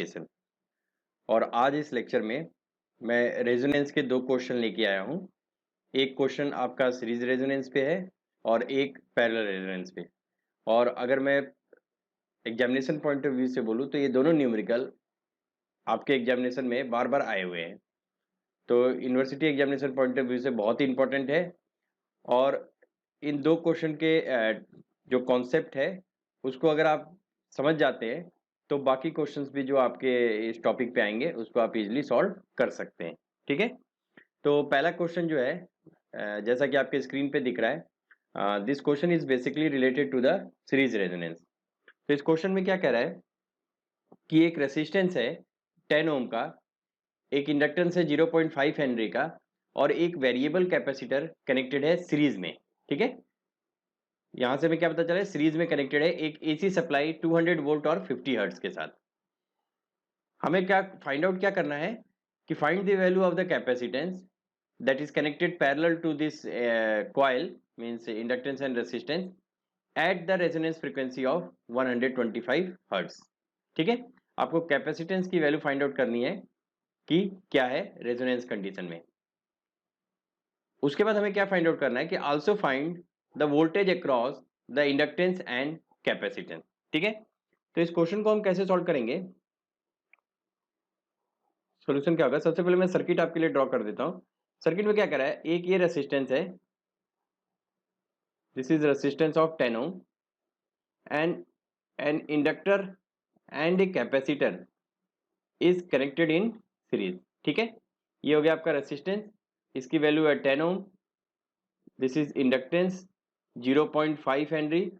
Session. और आज इस लेक्चर में मैं रेजोनेंस के दो क्वेश्चन लेके आया हूँ। एक क्वेश्चन आपका सीरीज रेजोनेंस पे है और एक पैरेलल रेजोनेंस पे। और अगर मैं एग्जामिनेशन पॉइंट ऑफ व्यू से बोलूँ तो ये दोनों न्यूमेरिकल आपके एग्जामिनेशन में बार बार आए हुए हैं, तो university examination point of view से बहुत ही इंपॉर्टेंट है। और इन दो क्वेश्चन के जो कॉन्सेप्ट है उसको अगर आप समझ जाते हैं तो बाकी क्वेश्चंस भी जो आपके इस टॉपिक पे आएंगे उसको आप इजीली सॉल्व कर सकते हैं। ठीक है, तो पहला क्वेश्चन जो है जैसा कि आपके स्क्रीन पे दिख रहा है, this question is basically related to the series resonance. तो इस क्वेश्चन में क्या कह रहा है कि एक रेसिस्टेंस है 10 ओम का, एक इंडक्टेंस है 0.5 हेनरी का और एक वेरिएबल कैपेसिटर कनेक्टेड है सीरीज में। ठीक है, यहां से हमें क्या पता चला है, सीरीज में कनेक्टेड है एक एसी सप्लाई 200 वोल्ट और 50 हर्ट्ज के साथ। हमें क्या फाइंड आउट क्या करना है कि find the value of the capacitance that is connected parallel to this coil, means inductance and resistance at the resonance frequency of 125 hertz। ठीक है, आपको कैपेसिटेंस की वैल्यू फाइंड आउट करनी है कि क्या है रेजोनेंस कंडीशन में। उसके बाद हमें क्या फाइंड आउट करना है कि also find the voltage across the inductance and capacitance. ठीक है, तो इस क्वेश्चन को हम कैसे सॉल्व करेंगे, सॉल्यूशन क्या होगा। सबसे पहले मैं सर्किट आपके लिए ड्रॉ कर देता हूं। सर्किट में क्या कर रहा है, एक ये रेसिस्टेंस है, this is resistance of 10 ohm and an inductor and a capacitor is connected in series। ठीक है, ये हो गया आपका रेसिस्टेंस, इसकी वैल्यू है 10 ओम, दिस इज इंडक्टेंस 0.5 हेनरी,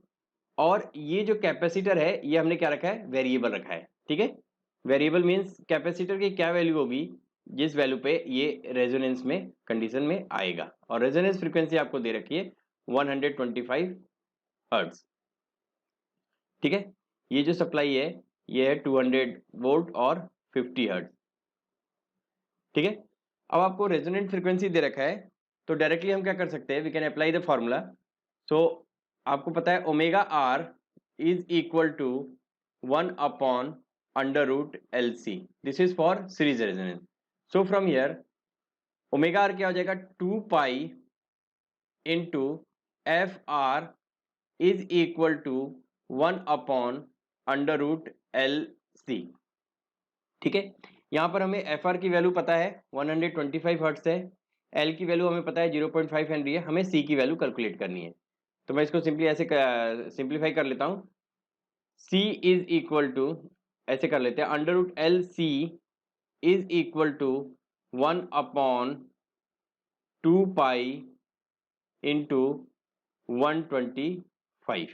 और ये जो कैपेसिटर है ये हमने क्या रखा है, वेरिएबल रखा है। ठीक है, वेरिएबल मींस कैपेसिटर की क्या वैल्यू होगी जिस वैल्यू पे ये रेजोनेंस में कंडीशन में आएगा, और रेजोनेंस फ्रीक्वेंसी आपको दे रखी है 125 हर्ट्ज। ठीक है, ये जो सप्लाई है ये है 200 वोल्ट और 50 हर्ट्ज। ठीक है, अब आपको रेजोनेंट फ्रीक्वेंसी दे रखा है तो डायरेक्टली हम क्या कर सकते हैं, we can apply the formula. So आपको पता है omega R is equal to 1 upon under root L C, this is for series resonance. So from here omega R क्या हो जाएगा, 2 pi into F R is equal to 1 upon under root L C. ठीक है, यहां पर हमें F R की value पता है 125 हर्ट्ज है, एल की वैल्यू हमें पता है 0.5 हेनरी है, हमें सी की वैल्यू कैलकुलेट करनी है। तो मैं इसको सिंपली ऐसे सिंप्लीफाई कर लेता हूं, सी इज इक्वल टू, ऐसे कर लेते हैं, under root L C is equal to 1 upon 2 pi into 125।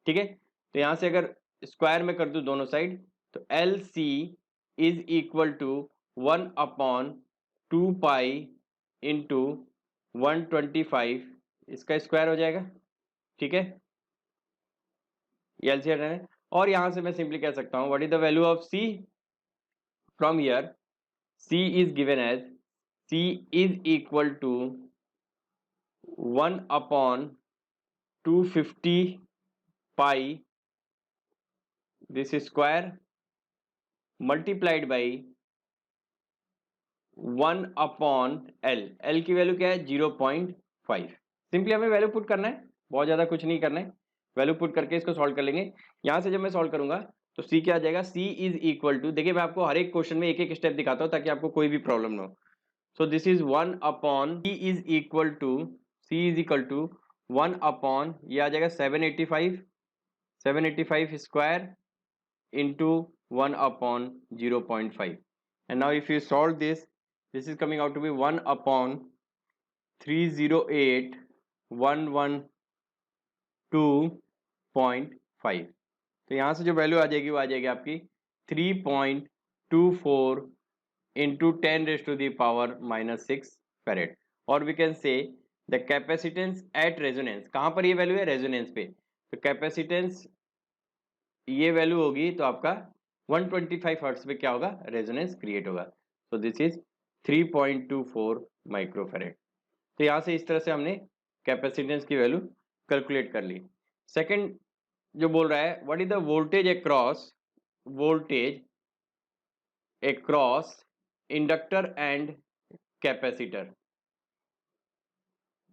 ठीक है, तो यहां से अगर स्क्वायर में कर दूं दोनों साइड तो L C is equal to 1 upon 2 pi into 125, इसका स्क्वायर हो जाएगा। ठीक है, ये एलसीएम है, और यहां से मैं सिंपली कह सकता हूं what is the value of C. From here C is given as, C is equal to 1 upon 250 pi this square multiplied by 1 upon L, L की वैल्यू क्या है 0.5। सिंपली हमें वैल्यू पुट करना है, बहुत ज्यादा कुछ नहीं करना है, वैल्यू पुट करके इसको सॉल्व कर लेंगे। यहां से जब मैं सॉल्व करूंगा तो सी क्या आ जाएगा, सी इज इक्वल टू, देखिए मैं आपको हर एक क्वेश्चन में एक एक स्टेप दिखाता हूं ताकि आपको कोई भी प्रॉब्लम ना हो। So this is 1 upon, C is equal to, C is equal to 1 upon, ये आ जाएगा 785, 785 square into 1 upon 0.5, and now if you solve this, this is coming out to be 1 upon 308,112.5। तो यहाँ से जो वैल्यू आ जाएगी वो आ जाएगी आपकी 3.24 इंटू 10⁻⁻⁶ फेरेड, और we can say the capacitance at resonance, कहाँ पर ये वैल्यू है, रेजोनेंस पे, तो कैपेसिटेंस ये वैल्यू होगी तो आपका 125 हर्ट्ज पे क्या होगा, रेजोनेंस क्रिएट होगा। सो दिस इज 3.24 माइक्रोफेरेड। तो यहाँ से इस तरह से हमने कैपेसिटेंस की वैल्यू कैलकुलेट कर ली। सेकंड जो बोल रहा है what is the voltage across, voltage across inductor and capacitor,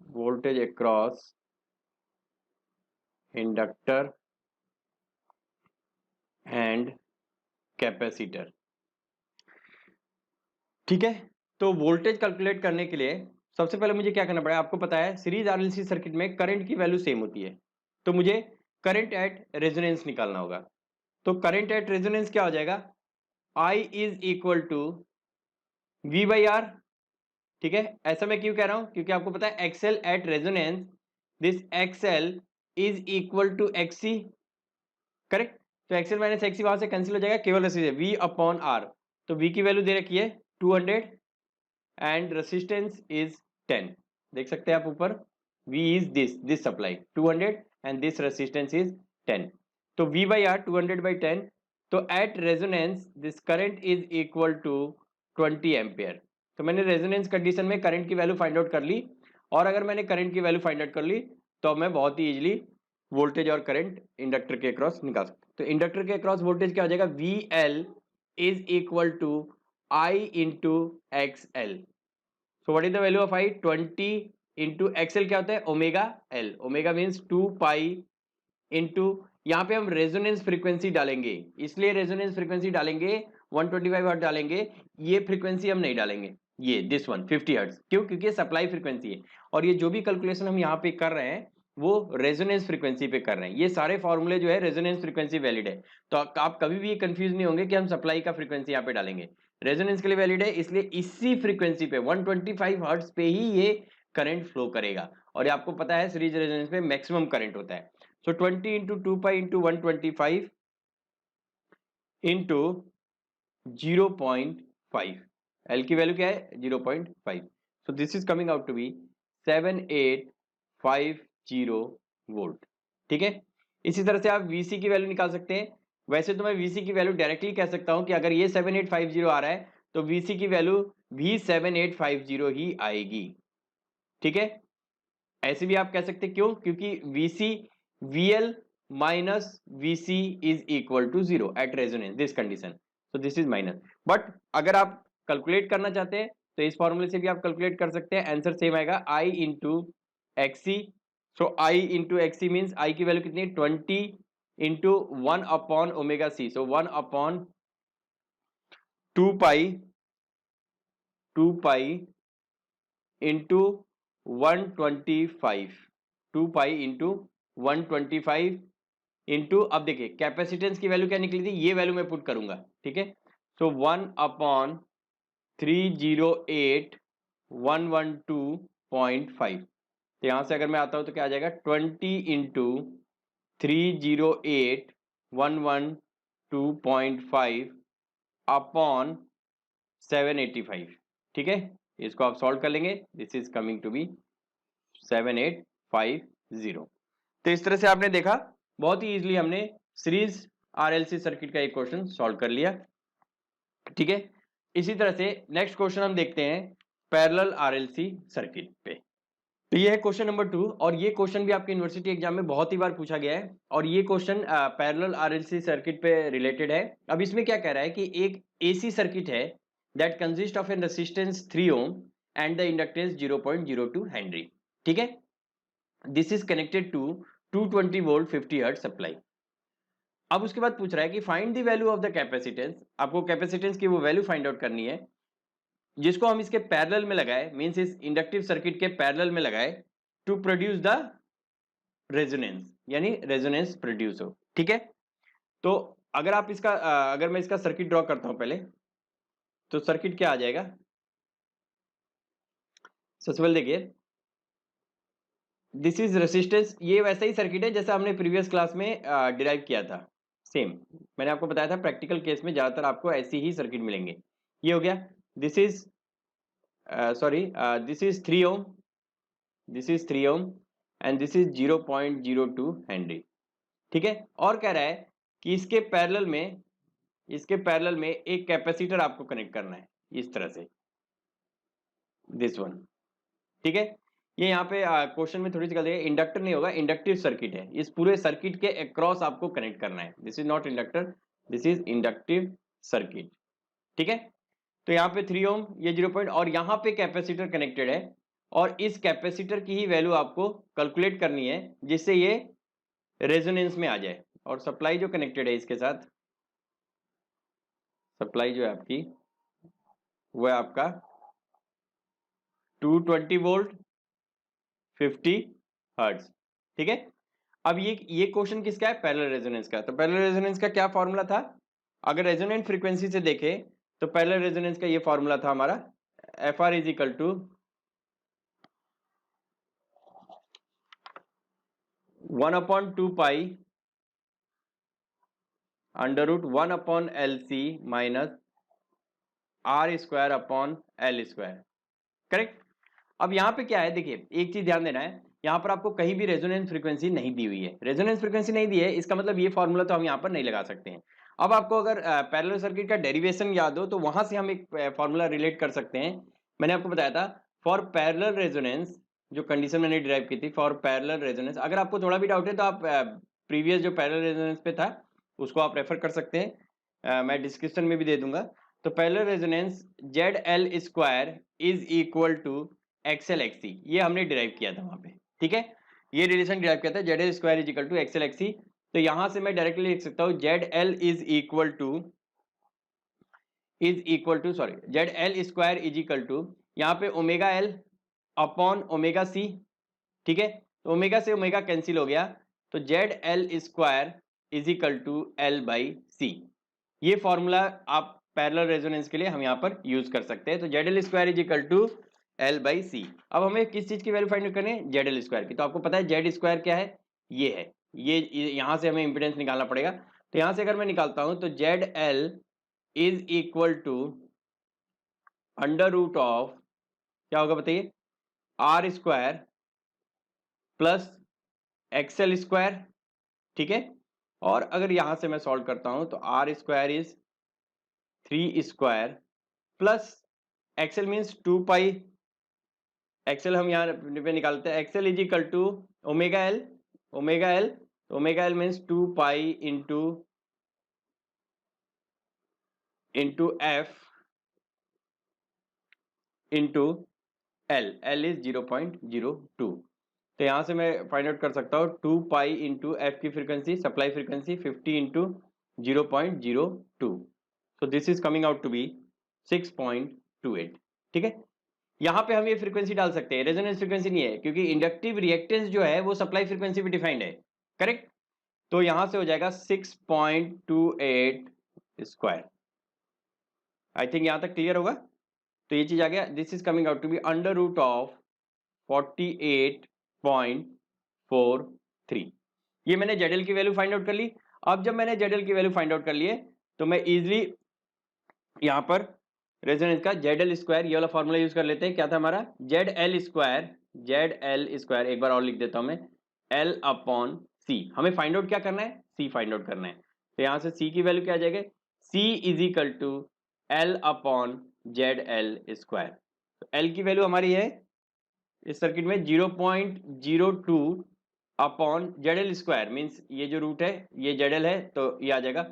voltage across inductor and capacitor। ठीक है, तो वोल्टेज कैलकुलेट करने के लिए सबसे पहले मुझे क्या करना पड़ेगा, आपको पता है सीरीज आरएलसी सर्किट में करंट की वैल्यू सेम होती है, तो मुझे करंट एट रेजोनेंस निकालना होगा। तो करंट एट रेजोनेंस क्या हो जाएगा, I is equal to V by R. ठीक है, ऐसा मैं क्यों कह रहा हूं, क्योंकि आपको पता है XL at resonance, this XL is equal to XC, correct. तो एक्सएल माइनस एक्सी वहां से कैंसिल हो जाएगा, केवल रेसिस्टेंस V अपॉन आर। तो V की वैल्यू दे रखी है 200 एंड रेसिस्टेंस इज 10, देख सकते हैं आप ऊपर, V is this supply 200 and this resistance is 10। तो V बाई आर 200 बाई 10, तो at resonance this current is equal to 20 ampere. तो मैंने रेजोनेंस कंडीशन में करंट की वैल्यू फाइंड आउट कर ली, और अगर मैंने करंट की वैल्यू फाइंड आउट कर ली तो मैं बहुत ही इजीली वोल्टेज और करंट इंडक्टर के अक्रॉस निकाल सकते। तो इंडक्टर के अक्रॉस वोल्टेज क्या हो जाएगा, VL is equal to I into XL। So what is the value of I, 20 into XL क्या होता है, omega L, omega means 2 pi into, यहाँ पे हम रेजोनेंस फ्रीक्वेंसी डालेंगे, इसलिए रेजोनेंस फ्रीक्वेंसी डालेंगे 125 हर्ट्ज डालेंगे, ये फ्रीक्वेंसी हम नहीं डालेंगे, ये दिस वन 50 हर्ट्ज, क्यों, क्योंकि सप्लाई फ्रीक्वेंसी है, और ये जो भी कैलकुलेशन हम यहाँ पे कर रहे हैं वो रेजोनेंस फ्रीक्वेंसी पे कर रहे हैं। ये सारे फॉर्मूले जो है रेजोनेंस फ्रीक्वेंसी वैलिड है, तो आप कभी भी ये कंफ्यूज नहीं होंगे कि हम सप्लाई का फ्रीक्वेंसी यहाँ पे डालेंगे, रेजोनेंस के लिए वैलिड है, इसलिए इसी फ्रीक्वेंसी पे 125 हर्ट्ज पे ही ये करंट फ्लो करेगा। और ये आपको पता है सीरीज रेजोनेंस में मैक्सिमम करंट होता है। So 20 into 2 pi into 125 into 0.5, L की वैल्यू क्या है 0.5, so this is coming out to be 7850 volt. ठीक है, इसी तरह से आप VC की वैल्यू निकाल सकते हैं। वैसे तो मैं VC की वैल्यू डायरेक्टली कह सकता हूं कि अगर ये 7850 आ रहा है तो VC की वैल्यू भी 7850 ही आएगी। ठीक है, ऐसे भी आप कह सकते हैं, क्यों, क्योंकि VC VL minus VC is equal to 0 at resonance this condition, so this is minus. But अगर आप कैलकुलेट करना चाहते हैं तो इस फॉर्मूले से भी आप कैलकुलेट कर सकते हैं, आंसर सेम आएगा I into XC। So I into XC means I की वैल्यू कितनी है 20 इंटू 1 अपॉन ओमेगा C, सो 1 upon 2 pi into 125, 2 pi into 125 into, अब देखिए कैपेसिटेंस की वैल्यू क्या निकली थी, ये वैल्यू मैं पुट करूंगा। ठीक है, सो 1 अपॉन 308112.5, तो यहां से अगर मैं आता हूं तो क्या आ जाएगा 20 इंटू 308112.5 अपॉन 785। ठीक है, इसको आप सॉल्व कर लेंगे, this is coming to be 7850। तो इस तरह से आपने देखा बहुत ही इजीली हमने सीरीज आरएलसी सर्किट का एक क्वेश्चन सॉल्व कर लिया। ठीक है, इसी तरह से नेक्स्ट क्वेश्चन हम देखते हैं पैरेलल आरएलसी सर्किट पे। तो ये है क्वेश्चन नंबर 2, और ये क्वेश्चन भी आपके यूनिवर्सिटी एग्जाम में बहुत ही बार पूछा गया है, और ये क्वेश्चन पैरेलल आरएलसी सर्किट पे रिलेटेड है। अब इसमें क्या कह रहा है कि एक एसी सर्किट है that consist of an resistance 3 ohm and the inductance 0.02 henry. ठीक है, this is connected to 220 volt 50 hertz supply. अब उसके बाद पूछ रहा है कि find the value of the capacitance, आपको कैपेसिटेंस की वो वैल्यू फाइंड आउट करनी है जिसको हम इसके पैरेलल में लगाए, मींस इस इंडक्टिव सर्किट के पैरेलल में लगाए टू प्रोड्यूस द रेजोनेंस, यानी रेजोनेंस प्रोड्यूस हो। ठीक है, तो अगर आप इसका अगर मैं इसका सर्किट ड्रॉ करता हूं पहले, तो सर्किट क्या आ जाएगा, सबसे पहले देखिए दिस इज रेसिस्टेंस, ये वैसा ही सर्किट है जैसा हमने प्रीवियस क्लास में डिराइव किया था, सेम मैंने आपको बताया था प्रैक्टिकल केस में ज्यादातर आपको ऐसी ही सर्किट मिलेंगे। ये हो गया, this is sorry this is 3 ohm, this is 3 ohm and this is 0.02 henry. ठीक है, और कह रहा है कि इसके पैरेलल में एक कैपेसिटर आपको कनेक्ट करना है इस तरह से, दिस वन। ठीक है, ये यहाँ पे क्वेश्चन में थोड़ी सी गलती है, इंडक्टर नहीं होगा, इंडक्टिव सर्किट है, इस पूरे सर्किट के अक्रॉस आपको कनेक्ट करना है, this is not inductor, this is inductive circuit. ठीक है। तो यहाँ पे 3 ओम, ये 0 पॉइंट, और यहाँ पे कैपेसिटर कनेक्टेड है, और इस कैपेसिटर की ही वैल्यू आपको कैलकुलेट करनी है जिससे ये रेजोनेंस में आ जाए। और सप्लाई जो कनेक्टेड है इसके साथ, सप्लाई जो है आपकी वो है आपका 220 वोल्ट 50 हर्ट्ज। ठीक है। अब ये क्वेश्चन किसका है? पैरेलल रेजोनेंस का। तो पैरेलल रेजोनेंस का क्या फॉर्मूला था? अगर रेजोनेंट फ्रीक्वेंसी से देखें तो पैरेलल रेजोनेंस का ये फॉर्मूला था हमारा, FR is equal to 1/2 pi under root 1/LC minus R² / L²। करेक्ट। अब यहाँ पे क्या है, देखिए एक चीज ध्यान देना है, यहाँ पर आपको कहीं भी रेजोनेंस फ्रीक्वेंसी नहीं दी हुई है। रेजोनेंस फ्रीक्वेंसी नहीं दी है, इसका मतलब ये फॉर्मूला तो हम यहाँ पर नहीं लगा सकते हैं। अब आपको अगर पैरेलल सर्किट का डेरिवेशन याद हो तो वहां से हम एक फॉर्मूला रिलेट कर सकते हैं। मैंने आपको बताया था फॉर पैरेलल रेजोनेंस, जो कंडीशन मैंने डिराइव की थी फॉर पैरेलल रेजोनेंस। अगर आपको थोड़ा भी डाउट है तो आप प्रीवियस जो पैरेलल रेजोनेंस पे था उसको आप रेफर कर सकते हैं, मैं डिस्क्रिप्शन में भी दे दूंगा। तो parallel resonance ZL² is equal to XL/XC, ये हमने डिराइव किया था वहां पे। ठीक है, ये रिलेशन डिराइव किया था, ZL² is equal to XL/XC। तो यहां से मैं डायरेक्टली लिख सकता हूं ZL is equal to sorry ZL² is equal to, यहाँ पे omega L upon omega C। ठीक है, तो ओमेगा से ओमेगा कैंसिल हो गया, तो ZL² is equal to L/C। ये फॉर्मूला आप पैरेलल रेजोनेंस के लिए हम यहाँ पर यूज कर सकते हैं। तो ZL² is equal to L/C। अब हमें किस चीज की वैल्यू फाइंड करनी है? ZL² की। तो आपको पता है Z² क्या है? ये है, ये यहां से हमें इंपेडेंस निकालना पड़ेगा। तो यहां से अगर मैं निकालता हूं तो ZL is equal to under root of, क्या होगा बताइए, R² प्लस XL²। ठीक है, और अगर यहां से मैं सॉल्व करता हूं तो R² is 3² plus XL means 2 pi, XL हम यहाँ पे निकालते हैं, XL is equal to omega L, omega L means 2 pi into F into L, L is 0.02। तो यहाँ से मैं फाइंड आउट कर सकता हूँ 2 पाई इंटू एफ की frequency, supply frequency 50 into 0.02, so this is coming out to be 6.28। ठीक है, यहाँ पे हम ये फ्रीक्वेंसी डाल सकते हैं, रेजोनेंस फ्रीक्वेंसी नहीं है क्योंकि इंडक्टिव रिएक्टेंस जो है वो सप्लाई फ्रीक्वेंसी भी डिफाइंड है। करेक्ट, तो यहां से हो जाएगा 6.28 स्क्वायर। आई थिंक यहां तक क्लियर होगा। तो ये चीज आ गया, this is coming out to be under root of 48.43। ये मैंने ZL की वैल्यू फाइंड आउट कर ली। अब जब मैंने ZL की वैल्यू फाइंड आउट कर ली है तो मैं इजिली यहाँ पर रेजोनेंस का ZL², ये वाला फॉर्मूला यूज कर लेते हैं। क्या था हमारा? ZL², एक बार और लिख देता हूं मैं, L/C। हमें फाइंड आउट क्या करना है? C फाइंड आउट करना है। तो यहां से C की वैल्यू क्या आ जाएगी? C is equal to L/ZL²। तो L की वैल्यू हमारी है इस सर्किट में 0.02 अपॉन ZL², मीन्स ये जो रूट है ये ZL है, तो ये आ जाएगा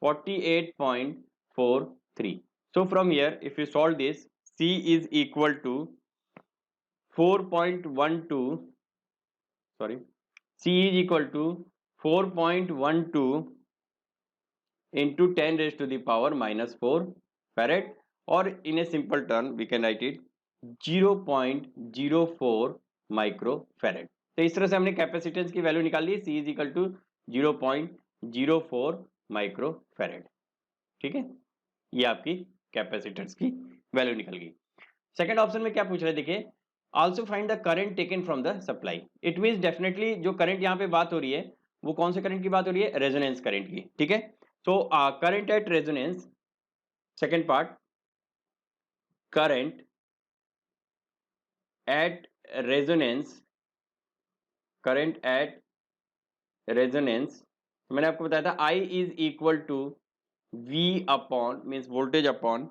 48.43। So from here, if you solve this, C is equal to 4.12, sorry, C is equal to 4.12 into 10 raised to the power minus 4 farad, or in a simple term we can write it 0.04 microfarad. तो इस तरह से हमने capacitance की value निकाल ली, C is equal to 0.04 microfarad. ठीक है, ये आपकी कैपेसिटेंस की वैल्यू निकल गई। सेकंड ऑप्शन में क्या पूछ रहे हैं, देखिए, also find the current taken from the supply. It means definitely जो करंट यहाँ पे बात हो रही है वो कौन से करंट की बात हो रही है? रेजोनेंस करंट की। ठीक है, so current at resonance, second part, current at resonance, current at resonance, मैंने आपको बताया था I is equal to V upon, means voltage upon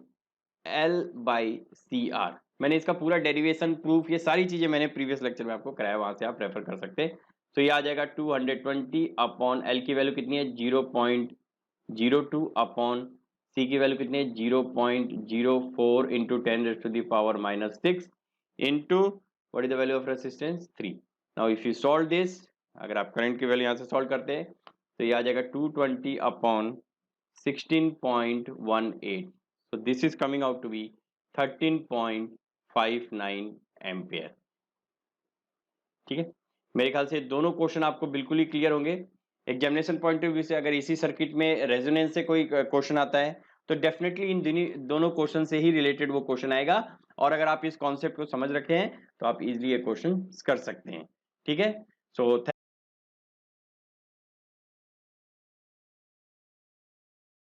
L/CR। मैंने इसका पूरा डेरिवेशन, प्रूफ, ये सारी चीजें मैंने प्रीवियस लेक्चर में आपको कराया, वहां से आप रेफर कर सकते हैं। तो ये आ जाएगा 220 अपॉन L की वैल्यू कितनी है? 0.02 अपॉन सी की वैल्यू कितनी है 0.04 into 10⁻⁻⁶ into what is the value of resistance 3। Now if you solve this, अगर आप करंट की वैल्यू यहाँ से सॉल्व करते हैं तो ये आ जाएगा 220/16.18। so this is coming out to be 13.59 ampere. ठीक है, मेरे ख्याल से दोनों क्वेश्चन आपको बिल्कुल ही क्लियर होंगे। एग्जामिनेशन पॉइंट ऑफ व्यू से अगर इसी सर्किट में रेजोनेंस से कोई क्वेश्चन आता है तो डेफिनेटली इन दोनों क्वेश्चन से ही रिलेटेड वो क्वेश्चन आएगा, और अगर आप इस कॉन्सेप्ट को समझ रखे हैं तो आप इजीली ये क्वेश्चन कर सकते हैं। ठीक है, सो